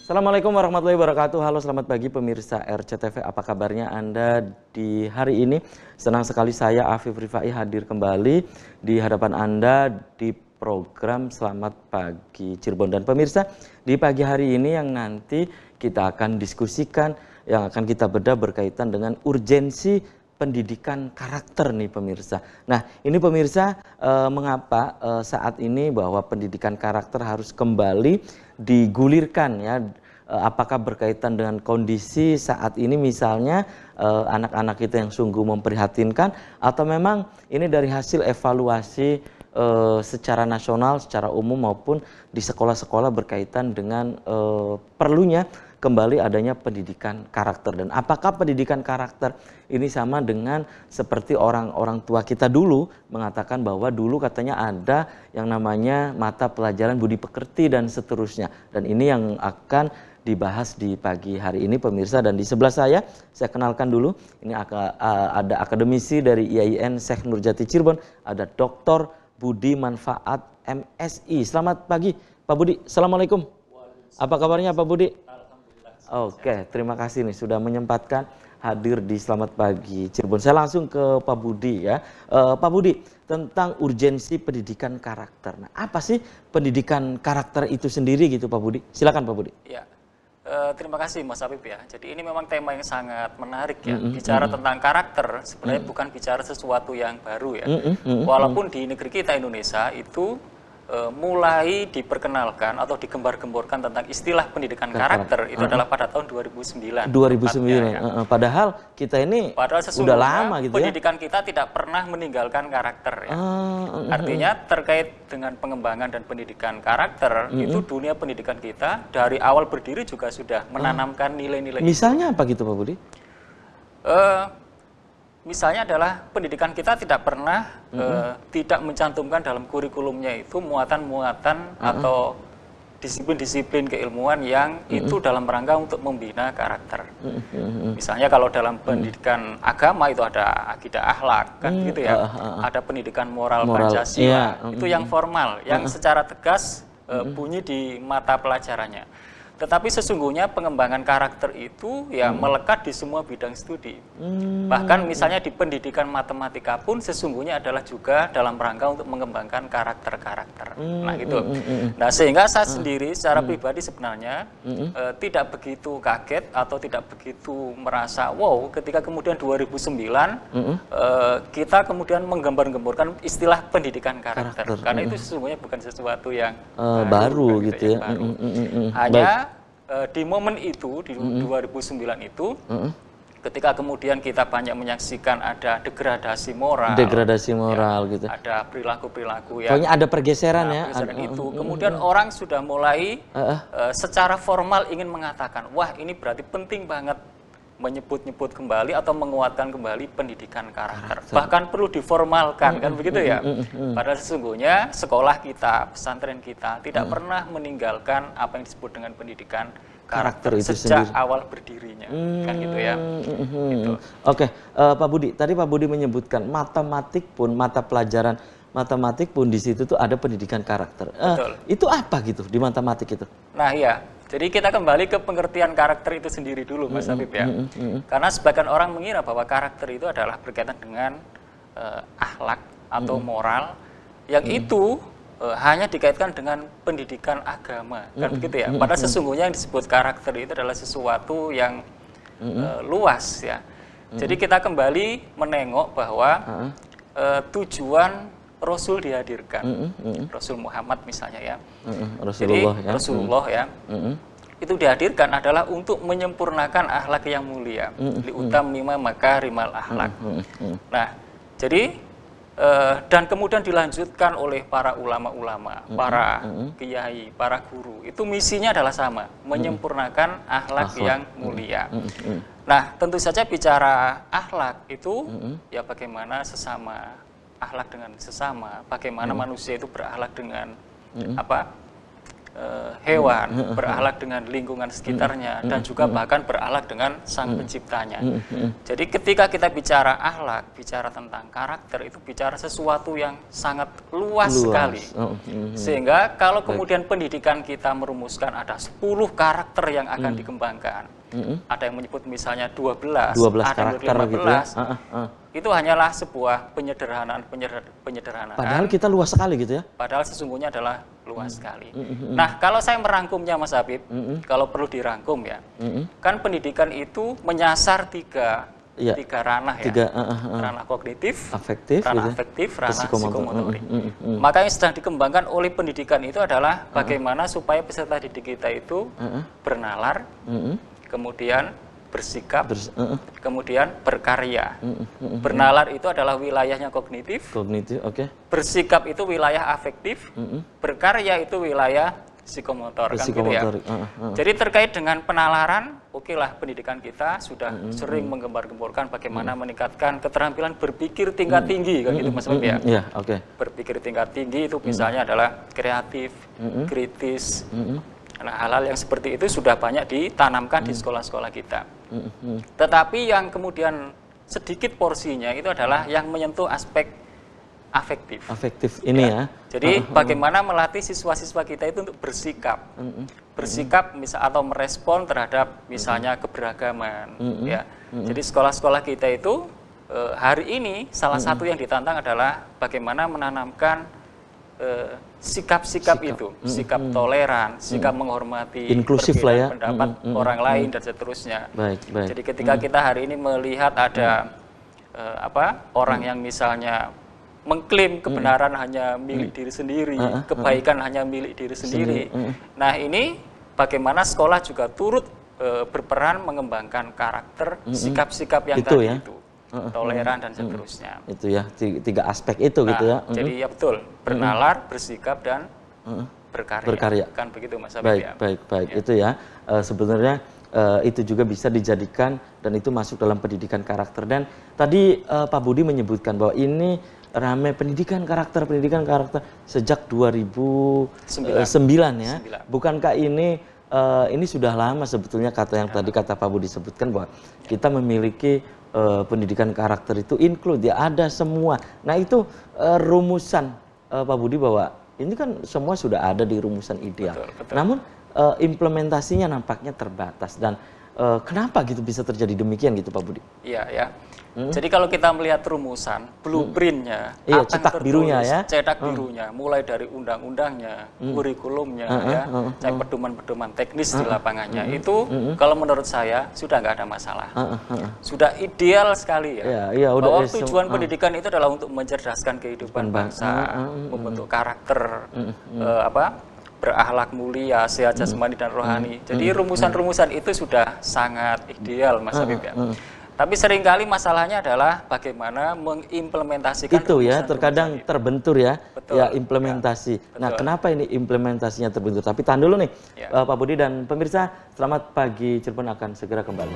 Assalamualaikum warahmatullahi wabarakatuh. Halo, selamat pagi pemirsa RCTV. Apa kabarnya Anda di hari ini? Senang sekali saya Afif Rifai hadir kembali di hadapan Anda di program Selamat Pagi Cirebon. Dan pemirsa, di pagi hari ini yang nanti kita akan diskusikan, yang akan kita bedah berkaitan dengan urgensi pendidikan karakter nih pemirsa. Nah ini pemirsa, mengapa saat ini bahwa pendidikan karakter harus kembali digulirkan ya, apakah berkaitan dengan kondisi saat ini misalnya anak-anak kita yang sungguh memprihatinkan, atau memang ini dari hasil evaluasi secara nasional, secara umum maupun di sekolah-sekolah berkaitan dengan perlunya kembali adanya pendidikan karakter. Dan apakah pendidikan karakter ini sama dengan seperti orang-orang tua kita dulu mengatakan bahwa dulu katanya ada yang namanya mata pelajaran budi pekerti dan seterusnya. Dan ini yang akan dibahas di pagi hari ini pemirsa. Dan di sebelah saya kenalkan dulu, ini ada akademisi dari IAIN Syekh Nurjati Cirebon, ada Dr. Budi Manfaat MSI. Selamat pagi Pak Budi. Assalamualaikum. Apa kabarnya Pak Budi? Oke, terima kasih nih sudah menyempatkan hadir di Selamat Pagi Cirebon. Saya langsung ke Pak Budi ya. Pak Budi, tentang urgensi pendidikan karakter. Nah, apa sih pendidikan karakter itu sendiri gitu Pak Budi? Silakan Pak Budi. Ya, terima kasih Mas Afif ya. Jadi ini memang tema yang sangat menarik ya. Bicara tentang karakter sebenarnya bukan bicara sesuatu yang baru ya. Walaupun di negeri kita Indonesia itu mulai diperkenalkan atau digembar-gemborkan tentang istilah pendidikan karakter itu adalah pada tahun 2009. 2009. Ya. Padahal kita ini udah lama gitu ya. Pendidikan kita tidak pernah meninggalkan karakter ya. Artinya terkait dengan pengembangan dan pendidikan karakter itu dunia pendidikan kita dari awal berdiri juga sudah menanamkan nilai-nilai. Misalnya apa gitu Pak Budi? Misalnya adalah pendidikan kita tidak pernah tidak mencantumkan dalam kurikulumnya itu muatan-muatan atau disiplin-disiplin keilmuan yang itu dalam rangka untuk membina karakter. Misalnya kalau dalam pendidikan agama itu ada akidah akhlak, kan gitu ya. Ada pendidikan moral Pancasila, itu yang formal, yang secara tegas bunyi di mata pelajarannya. Tetapi sesungguhnya pengembangan karakter itu ya melekat di semua bidang studi. Bahkan misalnya di pendidikan matematika pun sesungguhnya adalah juga dalam rangka untuk mengembangkan karakter-karakter. Nah gitu. Nah sehingga saya sendiri secara pribadi sebenarnya tidak begitu kaget atau tidak begitu merasa wow ketika kemudian 2009 kita kemudian menggembar-gemborkan istilah pendidikan karakter. Karena itu sesungguhnya bukan sesuatu yang baru gitu ya. Hanya di momen itu, di 2009 itu, ketika kemudian kita banyak menyaksikan ada degradasi moral. Degradasi moral ya, gitu. Ada perilaku-perilaku yang... Pokoknya ada pergeseran ya. Itu. Kemudian orang sudah mulai secara formal ingin mengatakan, wah ini berarti penting banget menyebut-nyebut kembali atau menguatkan kembali pendidikan karakter. Bahkan perlu diformalkan, kan begitu ya. Padahal sesungguhnya sekolah kita, pesantren kita tidak pernah meninggalkan apa yang disebut dengan pendidikan karakter itu sejak awal berdirinya, kan gitu ya. Gitu. Oke, Pak Budi, tadi Pak Budi menyebutkan matematik pun, mata pelajaran matematik pun di situ tuh ada pendidikan karakter. Itu apa gitu di matematik itu? Nah iya. Jadi kita kembali ke pengertian karakter itu sendiri dulu, Mas Habib ya. Karena sebagian orang mengira bahwa karakter itu adalah berkaitan dengan akhlak atau moral, yang itu hanya dikaitkan dengan pendidikan agama, kan begitu ya. Padahal sesungguhnya yang disebut karakter itu adalah sesuatu yang luas ya. Jadi kita kembali menengok bahwa tujuan Rasul dihadirkan, Rasul Muhammad misalnya ya. Rasulullah ya. Itu dihadirkan adalah untuk menyempurnakan akhlak yang mulia, liutammima makarimal akhlak. Nah, jadi dan kemudian dilanjutkan oleh para ulama-ulama, para kiai, para guru. Itu misinya adalah sama, menyempurnakan akhlak yang mulia. Nah, tentu saja bicara akhlak itu ya bagaimana sesama akhlak dengan sesama, bagaimana manusia itu berakhlak dengan hewan, berakhlak dengan lingkungan sekitarnya, dan juga bahkan berakhlak dengan sang penciptanya. Jadi ketika kita bicara akhlak, bicara tentang karakter, itu bicara sesuatu yang sangat luas sekali. Sehingga kalau kemudian pendidikan kita merumuskan ada 10 karakter yang akan dikembangkan, ada yang menyebut misalnya 12 ada yang karakter 15, gitu ya. Itu hanyalah sebuah penyederhanaan. Padahal kita luas sekali gitu ya. Padahal sesungguhnya adalah luas sekali. Nah, kalau saya merangkumnya Mas Habib, kalau perlu dirangkum ya, kan pendidikan itu menyasar tiga ranah ya. Ranah kognitif, ranah afektif, ranah psikomotorik. Maka yang sedang dikembangkan oleh pendidikan itu adalah bagaimana supaya peserta didik kita itu bernalar, kemudian bersikap, kemudian berkarya. Bernalar itu adalah wilayahnya kognitif, bersikap itu wilayah afektif, berkarya itu wilayah psikomotor, kan gitu ya. Jadi terkait dengan penalaran, okelah pendidikan kita sudah sering menggembar-gemborkan bagaimana meningkatkan keterampilan berpikir tingkat tinggi, kan gitu Mas Habib ya. Berpikir tingkat tinggi itu misalnya adalah kreatif, kritis. Nah, hal-hal yang seperti itu sudah banyak ditanamkan di sekolah-sekolah kita. Tetapi yang kemudian sedikit porsinya itu adalah yang menyentuh aspek afektif. Afektif ini ya. Jadi bagaimana melatih siswa-siswa kita itu untuk bersikap. Bersikap atau merespon terhadap misalnya keberagaman. Ya. Jadi sekolah-sekolah kita itu hari ini salah satu yang ditantang adalah bagaimana menanamkan sikap-sikap itu, sikap toleran, sikap menghormati inklusif lah ya, pendapat orang lain dan seterusnya. Baik. Jadi ketika kita hari ini melihat ada orang yang misalnya mengklaim kebenaran hanya milik diri sendiri, kebaikan hanya milik diri sendiri. Nah, ini bagaimana sekolah juga turut berperan mengembangkan karakter, sikap-sikap yang itu tadi ya? itu. Toleran dan seterusnya. Itu ya, tiga aspek itu gitu ya. Jadi ya betul, bernalar, bersikap dan berkarya. Kan begitu Mas Habib ya. Baik. Itu ya. Sebenarnya itu juga bisa dijadikan dan itu masuk dalam pendidikan karakter. Dan tadi Pak Budi menyebutkan bahwa ini rame pendidikan karakter sejak 2009 ya. Bukankah ini sudah lama sebetulnya tadi kata Pak Budi sebutkan bahwa kita memiliki pendidikan karakter itu include ya, ada semua. Nah, itu rumusan Pak Budi bahwa ini kan semua sudah ada di rumusan ideal. Betul. Namun implementasinya nampaknya terbatas dan kenapa gitu bisa terjadi demikian gitu Pak Budi? Iya ya. Jadi kalau kita melihat rumusan, blueprintnya, cetak birunya ya, cetak birunya, mulai dari undang-undangnya, kurikulumnya, sampai pedoman-pedoman teknis di lapangannya, itu kalau menurut saya sudah nggak ada masalah, sudah ideal sekali ya. Bahwa tujuan pendidikan itu adalah untuk mencerdaskan kehidupan bangsa, membentuk karakter, berakhlak mulia, sehat jasmani dan rohani. Jadi rumusan-rumusan itu sudah sangat ideal, Mas Habib ya. Tapi seringkali masalahnya adalah bagaimana mengimplementasikan itu ya, terkadang terbentur ya, implementasi. Ya, nah, kenapa ini implementasinya terbentur? Tapi tahan dulu nih, Pak Budi dan pemirsa, selamat pagi Cirebon akan segera kembali.